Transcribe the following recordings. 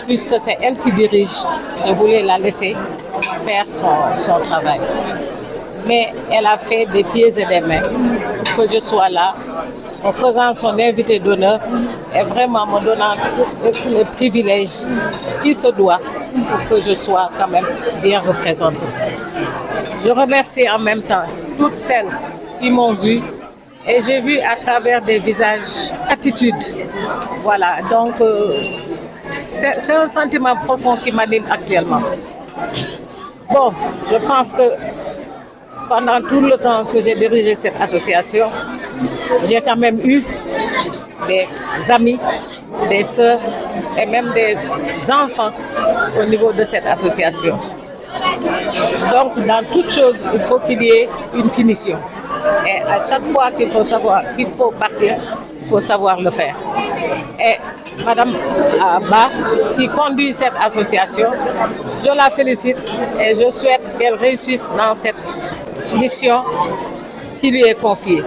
puisque c'est elle qui dirige, je voulais la laisser faire son travail. Mais elle a fait des pieds et des mains pour que je sois là, en faisant son invité d'honneur et vraiment me donnant tous les privilèges qui se doivent pour que je sois quand même bien représentée. Je remercie en même temps toutes celles qui m'ont vue et j'ai vu à travers des visages attitude. Voilà, donc c'est un sentiment profond qui m'anime actuellement. Bon, je pense que pendant tout le temps que j'ai dirigé cette association, j'ai quand même eu des amis, des sœurs et même des enfants au niveau de cette association. Donc, dans toute chose, il faut qu'il y ait une finition. Et à chaque fois qu'il faut partir, il faut savoir le faire. Et Madame Ba, qui conduit cette association, je la félicite et je souhaite qu'elle réussisse dans cette mission qui lui est confiée.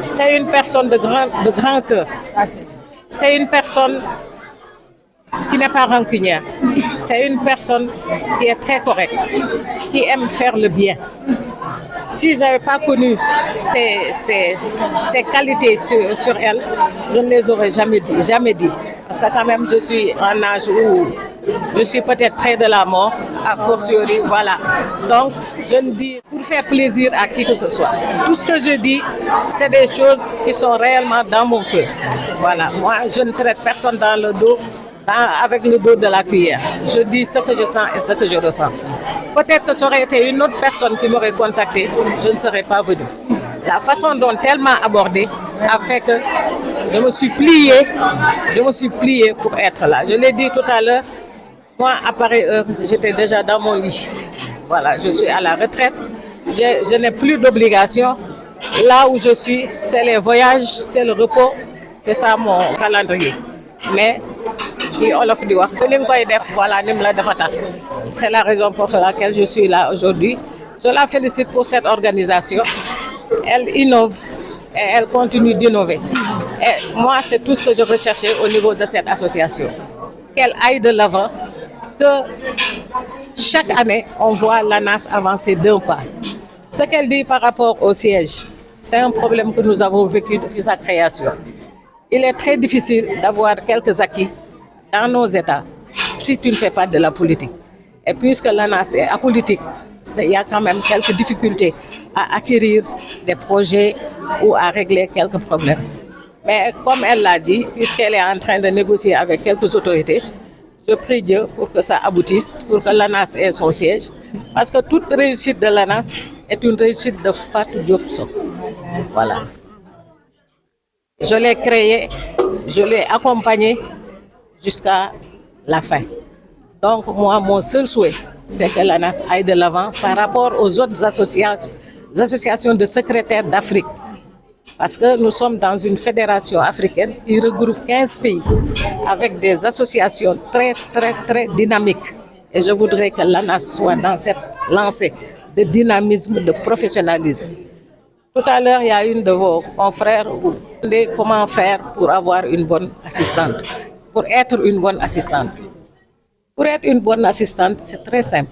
C'est une personne de grand cœur. C'est une personne qui n'est pas rancunière. C'est une personne qui est très correcte, qui aime faire le bien. Si je n'avais pas connu ces qualités sur elle, je ne les aurais jamais dit. Parce que quand même, je suis en âge où je suis peut-être près de la mort, a fortiori, voilà. Donc, je ne dis pour faire plaisir à qui que ce soit. Tout ce que je dis, c'est des choses qui sont réellement dans mon cœur. Voilà, moi, je ne traite personne dans le dos, avec le dos de la cuillère. Je dis ce que je sens et ce que je ressens. Peut-être que ça aurait été une autre personne qui m'aurait contacté, je ne serais pas venue. La façon dont elle m'a abordé a fait que je me suis pliée pour être là. Je l'ai dit tout à l'heure, moi, à pareille heure, j'étais déjà dans mon lit. Voilà, je suis à la retraite, je n'ai plus d'obligations. Là où je suis, c'est les voyages, c'est le repos, c'est ça mon calendrier. Mais c'est la raison pour laquelle je suis là aujourd'hui. Je la félicite pour cette organisation. Elle innove et elle continue d'innover. Et moi, c'est tout ce que je recherchais au niveau de cette association. Qu'elle aille de l'avant, que chaque année, on voit l'ANAS avancer d'un pas. Ce qu'elle dit par rapport au siège, c'est un problème que nous avons vécu depuis sa création. Il est très difficile d'avoir quelques acquis dans nos États si tu ne fais pas de la politique. Et puisque l'ANAS est apolitique, il y a quand même quelques difficultés à acquérir des projets ou à régler quelques problèmes. Mais comme elle l'a dit, puisqu'elle est en train de négocier avec quelques autorités, je prie Dieu pour que ça aboutisse, pour que l'ANAS ait son siège. Parce que toute réussite de l'ANAS est une réussite de Fatou Diop Sow. Voilà. Je l'ai créé, je l'ai accompagné jusqu'à la fin. Donc moi, mon seul souhait, c'est que l'ANAS aille de l'avant par rapport aux autres associations de secrétaires d'Afrique. Parce que nous sommes dans une fédération africaine qui regroupe 15 pays avec des associations très, très, très dynamiques. Et je voudrais que l'ANAS soit dans cette lancée de dynamisme, de professionnalisme. Tout à l'heure, il y a une de vos confrères qui m'a demandé comment faire pour avoir une bonne assistante, pour être une bonne assistante. Pour être une bonne assistante, c'est très simple.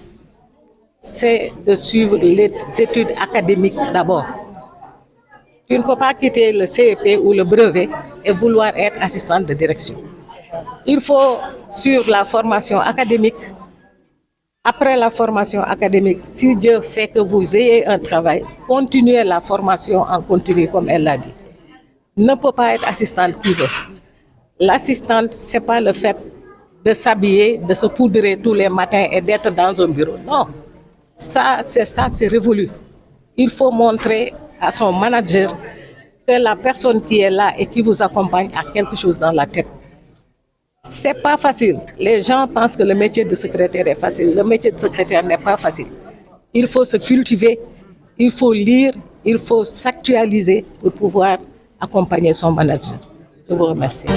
C'est de suivre les études académiques d'abord. Tu ne peux pas quitter le CEP ou le brevet et vouloir être assistante de direction. Il faut suivre la formation académique. Après la formation académique, si Dieu fait que vous ayez un travail, continuez la formation en continu, comme elle l'a dit. Ne peut pas être assistante qui veut. L'assistante, ce n'est pas le fait de s'habiller, de se poudrer tous les matins et d'être dans un bureau. Non, ça c'est révolu. Il faut montrer à son manager que la personne qui est là et qui vous accompagne a quelque chose dans la tête. C'est pas facile. Les gens pensent que le métier de secrétaire est facile. Le métier de secrétaire n'est pas facile. Il faut se cultiver, il faut lire, il faut s'actualiser pour pouvoir accompagner son manager. Je vous remercie.